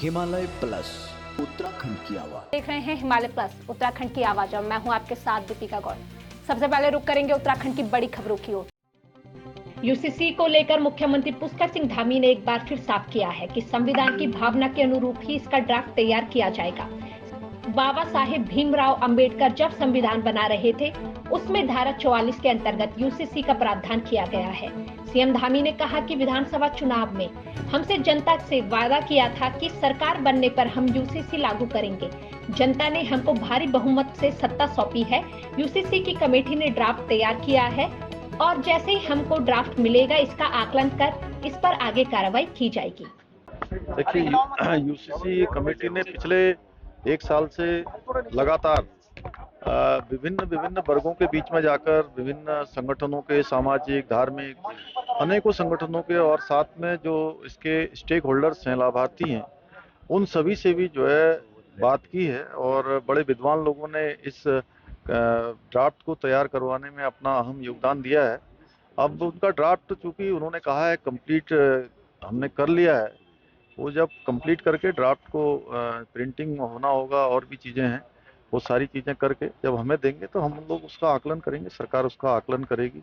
Himalaya plus Uttarakhand की आवाज देख रहे हैं हिमालय प्लस उत्तराखंड की आवाज और मैं हूं आपके साथ दीपिका गौड़। सबसे पहले रुक करेंगे उत्तराखंड की बड़ी खबरों की ओर। यूसीसी को लेकर मुख्यमंत्री पुष्कर सिंह धामी ने एक बार फिर साफ किया है कि संविधान की भावना के अनुरूप ही इसका ड्राफ्ट तैयार किया जाएगा। बाबा साहेब भीमराव अंबेडकर जब संविधान बना रहे थे उसमें धारा 44 के अंतर्गत यूसीसी का प्रावधान किया गया है। सीएम धामी ने कहा कि विधानसभा चुनाव में हमसे जनता से वादा किया था कि सरकार बनने पर हम यूसीसी लागू करेंगे। जनता ने हमको भारी बहुमत से सत्ता सौंपी है। यूसीसी की कमेटी ने ड्राफ्ट तैयार किया है और जैसे ही हमको ड्राफ्ट मिलेगा इसका आकलन कर इस पर आगे कार्रवाई की जाएगी। देखिए, यूसीसी कमेटी ने पिछले एक साल से लगातार विभिन्न वर्गों के बीच में जाकर विभिन्न संगठनों के, सामाजिक, धार्मिक, अनेकों संगठनों के और साथ में जो इसके स्टेक होल्डर्स हैं, लाभार्थी हैं, उन सभी से भी जो है बात की है और बड़े विद्वान लोगों ने इस ड्राफ्ट को तैयार करवाने में अपना अहम योगदान दिया है। अब उनका ड्राफ्ट चूंकि उन्होंने कहा है कंप्लीट हमने कर लिया है, वो जब कंप्लीट करके ड्राफ्ट को प्रिंटिंग होना होगा और भी चीज़ें हैं, वो सारी चीज़ें करके जब हमें देंगे तो हम लोग उसका आकलन करेंगे, सरकार उसका आकलन करेगी।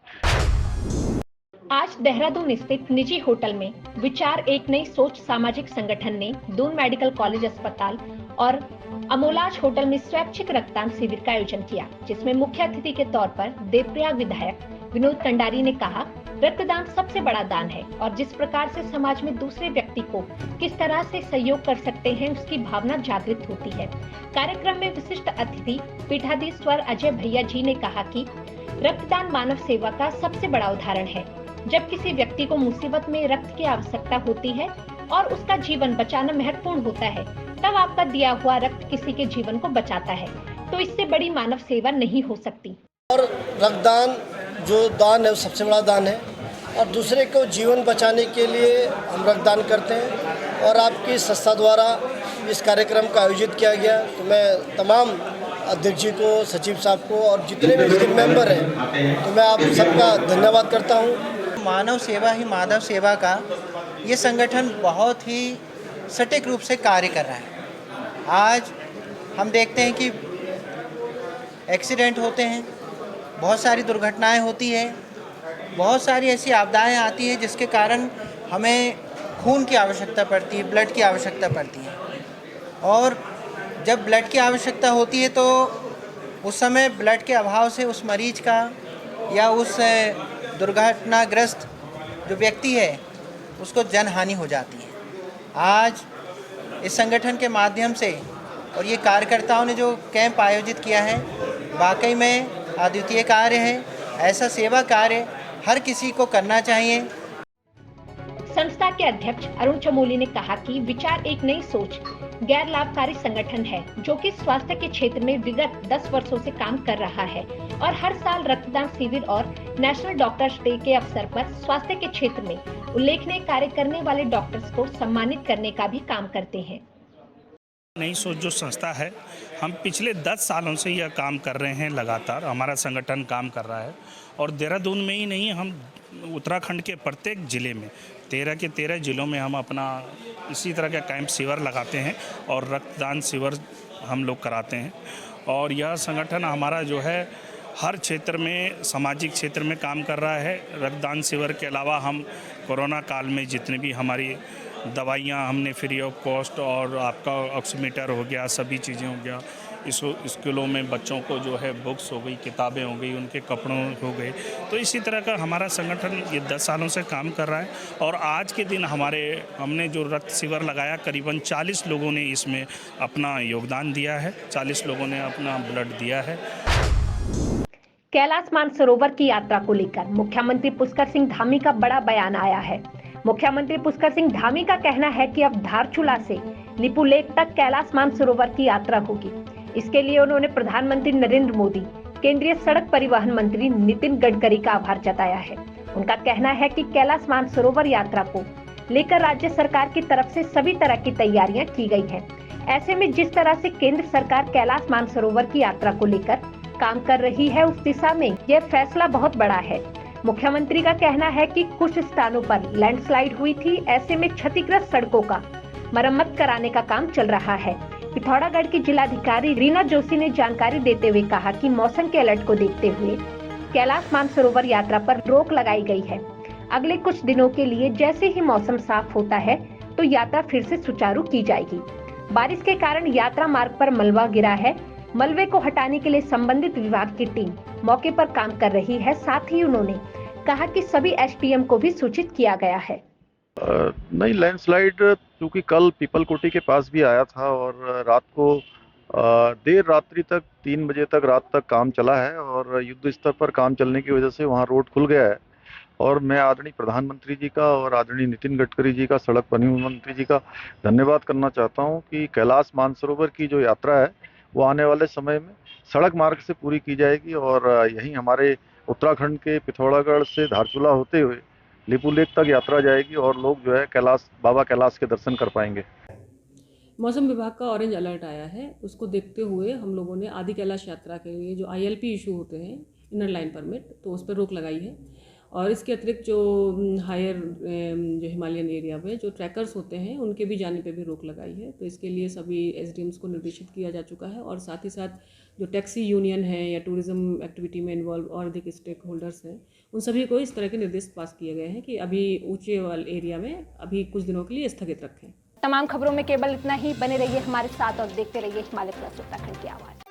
आज देहरादून स्थित निजी होटल में विचार एक नई सोच सामाजिक संगठन ने दून मेडिकल कॉलेज अस्पताल और अमोलाज होटल में स्वैच्छिक रक्तदान शिविर का आयोजन किया, जिसमें मुख्य अतिथि के तौर पर देवप्रयाग विधायक विनोद कंडारी ने कहा, रक्तदान सबसे बड़ा दान है और जिस प्रकार से समाज में दूसरे व्यक्ति को किस तरह से सहयोग कर सकते हैं उसकी भावना जागृत होती है। कार्यक्रम में विशिष्ट अतिथि पीठाधीश्वर अजय भैया जी ने कहा कि रक्तदान मानव सेवा का सबसे बड़ा उदाहरण है। जब किसी व्यक्ति को मुसीबत में रक्त की आवश्यकता होती है और उसका जीवन बचाना महत्वपूर्ण होता है, तब आपका दिया हुआ रक्त किसी के जीवन को बचाता है, तो इससे बड़ी मानव सेवा नहीं हो सकती। और रक्तदान जो दान है वो सबसे बड़ा दान है और दूसरे को जीवन बचाने के लिए हम रक्तदान करते हैं और आपकी संस्था द्वारा इस कार्यक्रम का आयोजित किया गया, तो मैं तमाम अध्यक्ष जी को, सचिव साहब को और जितने भी इसके मेंबर हैं, तो मैं आप सबका धन्यवाद करता हूँ। मानव सेवा ही माधव सेवा का ये संगठन बहुत ही सटीक रूप से कार्य कर रहा है। आज हम देखते हैं कि एक्सीडेंट होते हैं, बहुत सारी दुर्घटनाएं होती है, बहुत सारी ऐसी आपदाएं आती है जिसके कारण हमें खून की आवश्यकता पड़ती है, ब्लड की आवश्यकता पड़ती है। और जब ब्लड की आवश्यकता होती है तो उस समय ब्लड के अभाव से उस मरीज का या उस दुर्घटनाग्रस्त जो व्यक्ति है उसको जनहानि हो जाती है। आज इस संगठन के माध्यम से और ये कार्यकर्ताओं ने जो कैंप आयोजित किया है, वाकई में अद्वितीय कार्य है। ऐसा सेवा कार्य हर किसी को करना चाहिए। संस्था के अध्यक्ष अरुण चमोली ने कहा कि विचार एक नई सोच गैर लाभकारी संगठन है जो कि स्वास्थ्य के क्षेत्र में विगत 10 वर्षों से काम कर रहा है और हर साल रक्तदान शिविर और नेशनल डॉक्टर्स डे के अवसर पर स्वास्थ्य के क्षेत्र में उल्लेखनीय कार्य करने वाले डॉक्टर्स को सम्मानित करने का भी काम करते हैं। नई सोच जो संस्था है, हम पिछले 10 सालों से यह काम कर रहे हैं, लगातार हमारा संगठन काम कर रहा है और देहरादून में ही नहीं, हम उत्तराखंड के प्रत्येक ज़िले में 13 के 13 ज़िलों में हम अपना इसी तरह का कैंप शिविर लगाते हैं और रक्तदान शिविर हम लोग कराते हैं। और यह संगठन हमारा जो है हर क्षेत्र में, सामाजिक क्षेत्र में काम कर रहा है। रक्तदान शिविर के अलावा हम कोरोना काल में जितने भी हमारी दवाइयाँ हमने फ्री ऑफ कॉस्ट और आपका ऑक्सीमीटर हो गया, सभी चीज़ें हो गया, स्कूलों में बच्चों को जो है बुक्स हो गई, किताबें हो गई, उनके कपड़ों हो गए, तो इसी तरह का हमारा संगठन ये 10 सालों से काम कर रहा है। और आज के दिन हमने जो रक्त शिविर लगाया, करीबन 40 लोगों ने इसमें अपना योगदान दिया है, 40 लोगों ने अपना ब्लड दिया है। कैलाश मानसरोवर की यात्रा को लेकर मुख्यमंत्री पुष्कर सिंह धामी का बड़ा बयान आया है। मुख्यमंत्री पुष्कर सिंह धामी का कहना है कि अब धारचूला से लिपुलेख तक कैलाश मानसरोवर की यात्रा होगी। इसके लिए उन्होंने प्रधानमंत्री नरेंद्र मोदी, केंद्रीय सड़क परिवहन मंत्री नितिन गडकरी का आभार जताया है। उनका कहना है कि कैलाश मानसरोवर यात्रा को लेकर राज्य सरकार की तरफ से सभी तरह की तैयारियां की गई हैं। ऐसे में जिस तरह से केंद्र सरकार कैलाश मानसरोवर की यात्रा को लेकर काम कर रही है, उस दिशा में यह फैसला बहुत बड़ा है। मुख्यमंत्री का कहना है कि कुछ स्थानों पर लैंडस्लाइड हुई थी, ऐसे में क्षतिग्रस्त सड़कों का मरम्मत कराने का काम चल रहा है। पिथौरागढ़ की जिलाधिकारी रीना जोशी ने जानकारी देते हुए कहा कि मौसम के अलर्ट को देखते हुए कैलाश मानसरोवर यात्रा पर रोक लगाई गई है। अगले कुछ दिनों के लिए जैसे ही मौसम साफ होता है तो यात्रा फिर से सुचारू की जाएगी। बारिश के कारण यात्रा मार्ग पर मलबा गिरा है। मलबे को हटाने के लिए संबंधित विभाग की टीम मौके पर काम कर रही है। साथ ही उन्होंने कहा कि सभी एसडीएम को भी सूचित किया गया है। नहीं, लैंडस्लाइड क्योंकि कल पीपलकोटी के पास भी आया था और रात को देर रात्रि तक 3 बजे तक रात तक काम चला है और युद्ध स्तर पर काम चलने की वजह से वहाँ रोड खुल गया है। और मैं आदरणीय प्रधानमंत्री जी का और आदरणीय नितिन गडकरी जी का, सड़क परिवहन मंत्री जी का धन्यवाद करना चाहता हूँ कि कैलाश मानसरोवर की जो यात्रा है वो आने वाले समय में सड़क मार्ग से पूरी की जाएगी और यहीं हमारे उत्तराखंड के पिथौरागढ़ से धारचूला होते हुए लिपुलेख तक यात्रा जाएगी और लोग जो है बाबा कैलाश के दर्शन कर पाएंगे। मौसम विभाग का ऑरेंज अलर्ट आया है, उसको देखते हुए हम लोगों ने आदि कैलाश यात्रा के लिए जो ILP इशू होते हैं, इनर लाइन परमिट, तो उस पर रोक लगाई है। और इसके अतिरिक्त जो हायर जो हिमालयन एरिया में जो ट्रैकर्स होते हैं उनके भी जाने पे भी रोक लगाई है। तो इसके लिए सभी SDMs को निर्देशित किया जा चुका है और साथ ही साथ जो टैक्सी यूनियन है या टूरिज्म एक्टिविटी में इन्वॉल्व और अधिक स्टेक होल्डर्स हैं, उन सभी को इस तरह के निर्देश पास किए गए हैं कि अभी ऊंचे वाले एरिया में अभी कुछ दिनों के लिए स्थगित रखें। तमाम खबरों में केवल इतना ही। बने रहिए हमारे साथ और देखते रहिए हिमालय प्लस उत्तराखंड की आवाज़।